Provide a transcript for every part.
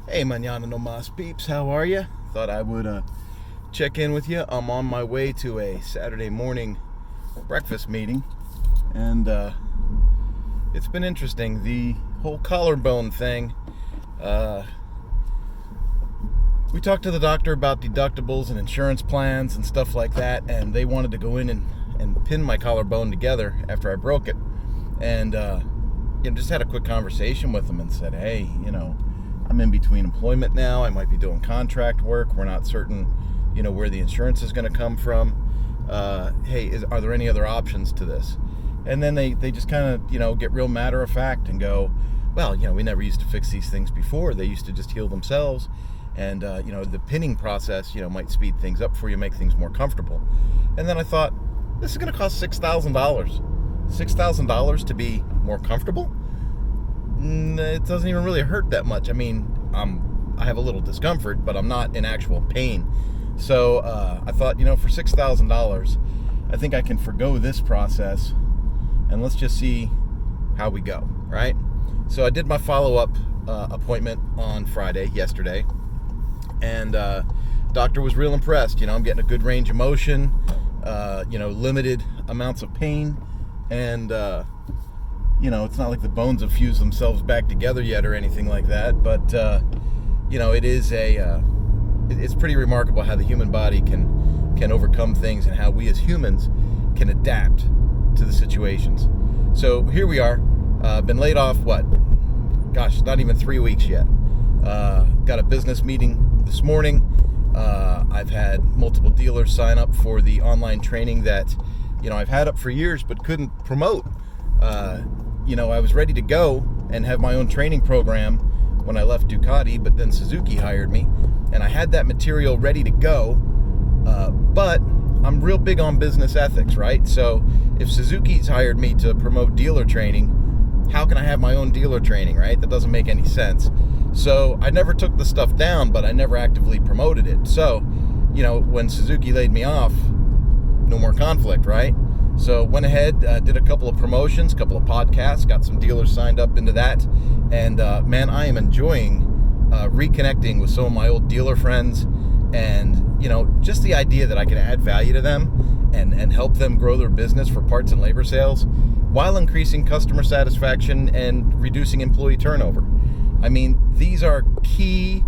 Hey, Manana no mas peeps, how are you? Thought I would check in with you. I'm on my way to a Saturday morning breakfast meeting, and it's been interesting. The whole collarbone thing. We talked to the doctor about deductibles and insurance plans and stuff like that, and they wanted to go in and pin my collarbone together after I broke it. And just had a quick conversation with them and said, hey, I'm in between employment now. I might be doing contract work. We're not certain, where the insurance is going to come from. Hey, are there any other options to this? And then they just kind of, get real matter of fact and go, well, we never used to fix these things before. They used to just heal themselves. And, the pinning process, might speed things up for you, make things more comfortable. And then I thought, this is going to cost $6,000. $6,000 to be more comfortable? It doesn't even really hurt that much. I mean, I have a little discomfort, but I'm not in actual pain. So I thought, for $6,000, I think I can forgo this process, and let's just see how we go, right? So I did my follow-up appointment on yesterday, and doctor was real impressed. I'm getting a good range of motion, limited amounts of pain, and it's not like the bones have fused themselves back together yet or anything like that, but it is it's pretty remarkable how the human body can overcome things and how we as humans can adapt to the situations. So here we are, been laid off, not even 3 weeks yet. Got a business meeting this morning. I've had multiple dealers sign up for the online training that I've had up for years but couldn't promote. I was ready to go and have my own training program when I left Ducati, but then Suzuki hired me, and I had that material ready to go, but I'm real big on business ethics, right? So if Suzuki's hired me to promote dealer training, how can I have my own dealer training, right? That doesn't make any sense. So I never took the stuff down, but I never actively promoted it. So, when Suzuki laid me off, no more conflict, right? So went ahead, did a couple of promotions, couple of podcasts, got some dealers signed up into that. And man, I am enjoying reconnecting with some of my old dealer friends, and just the idea that I can add value to them and help them grow their business for parts and labor sales while increasing customer satisfaction and reducing employee turnover. I mean, these are key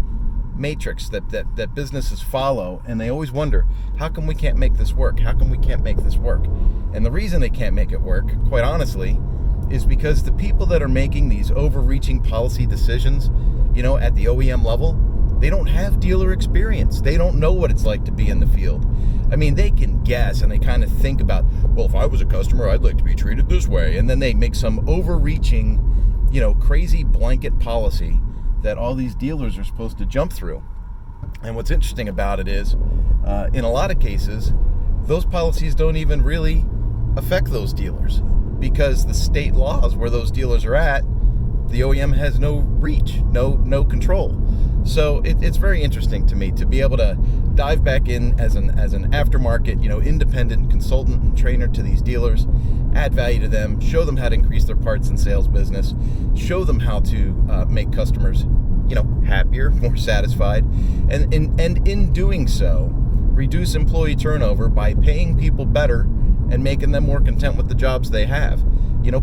matrix that businesses follow, and they always wonder, how come we can't make this work? How come we can't make this work? And the reason they can't make it work, quite honestly, is because the people that are making these overreaching policy decisions, at the OEM level, they don't have dealer experience. They don't know what it's like to be in the field. I mean, they can guess, and they kind of think about, well, if I was a customer, I'd like to be treated this way. And then they make some overreaching, crazy blanket policy that all these dealers are supposed to jump through. And what's interesting about it is, in a lot of cases, those policies don't even really affect those dealers, because the state laws where those dealers are at, the OEM has no reach, no control. So it's very interesting to me to be able to dive back in as an aftermarket, independent consultant and trainer to these dealers, add value to them, show them how to increase their parts and sales business, show them how to make customers, happier, more satisfied, and in doing so, reduce employee turnover by paying people better and making them more content with the jobs they have.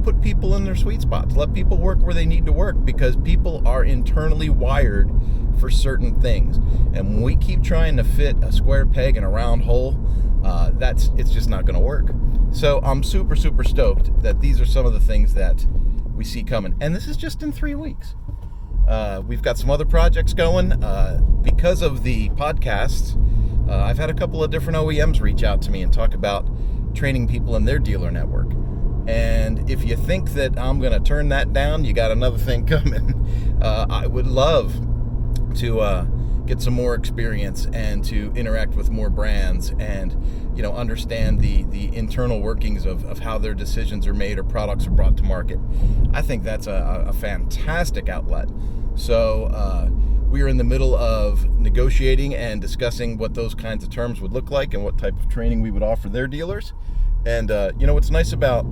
Put people in their sweet spots. Let people work where they need to work, because people are internally wired for certain things. And when we keep trying to fit a square peg in a round hole, it's just not going to work. So I'm super, super stoked that these are some of the things that we see coming. And this is just in 3 weeks. We've got some other projects going. Because of the podcasts, I've had a couple of different OEMs reach out to me and talk about training people in their dealer network. And if you think that I'm going to turn that down, you got another thing coming. I would love to get some more experience and to interact with more brands and, understand the internal workings of how their decisions are made or products are brought to market. I think that's a fantastic outlet. So we are in the middle of negotiating and discussing what those kinds of terms would look like and what type of training we would offer their dealers. And, what's nice about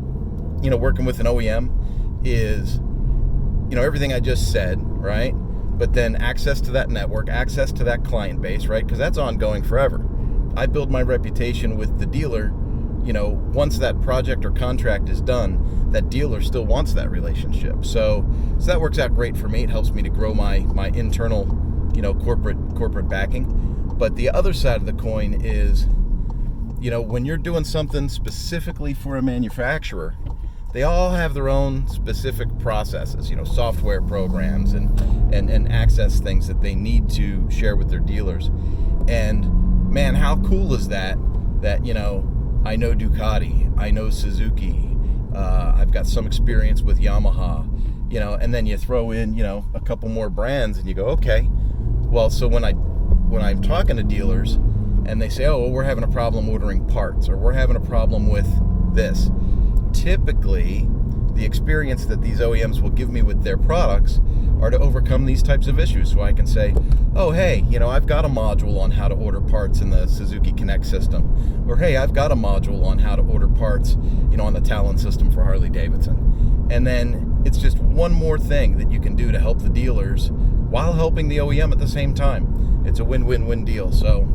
working with an OEM is, everything I just said, right? but then access to that network, access to that client base, right? Because that's ongoing forever. I build my reputation with the dealer. Once that project or contract is done, that dealer still wants that relationship. So that works out great for me. It helps me to grow my internal, corporate backing. But the other side of the coin is, when you're doing something specifically for a manufacturer, they all have their own specific processes, software programs and access things that they need to share with their dealers. And man, how cool is that I know Ducati, I know Suzuki, I've got some experience with Yamaha, and then you throw in, a couple more brands and you go, okay, well, so when I'm talking to dealers and they say, oh, well, we're having a problem ordering parts, or we're having a problem with this, typically the experience that these OEMs will give me with their products are to overcome these types of issues. So I can say, oh, hey, I've got a module on how to order parts in the Suzuki Connect system. Or, hey, I've got a module on how to order parts, on the Talon system for Harley Davidson. And then it's just one more thing that you can do to help the dealers while helping the OEM at the same time. It's a win-win-win deal. So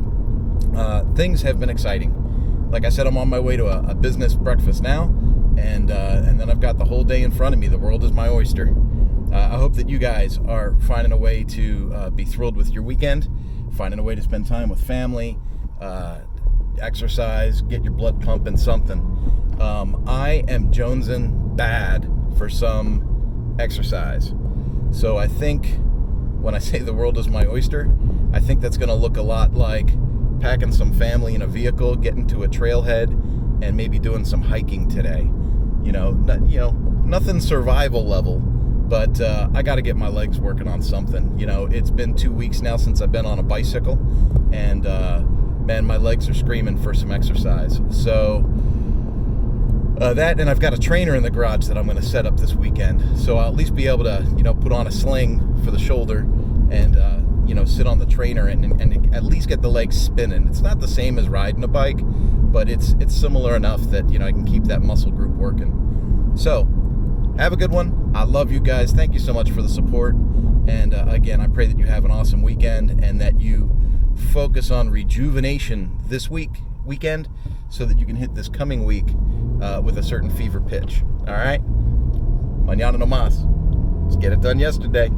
things have been exciting. Like I said, I'm on my way to a business breakfast now, and then I've got the whole day in front of me. The world is my oyster. I hope that you guys are finding a way to be thrilled with your weekend, finding a way to spend time with family, exercise, get your blood pumping, something. I am jonesing bad for some exercise. So I think when I say the world is my oyster, I think that's going to look a lot like packing some family in a vehicle, getting to a trailhead, and maybe doing some hiking today. Nothing survival level, but I got to get my legs working on something. It's been 2 weeks now since I've been on a bicycle, and man, my legs are screaming for some exercise. So that, and I've got a trainer in the garage that I'm going to set up this weekend, so I'll at least be able to put on a sling for the shoulder and sit on the trainer and at least get the legs spinning. It's not the same as riding a bike, but it's similar enough that I can keep that muscle group working. So have a good one. I love you guys. Thank you so much for the support, and again, I pray that you have an awesome weekend and that you focus on rejuvenation this weekend so that you can hit this coming week with a certain fever pitch. All right, mañana no más. Let's get it done yesterday.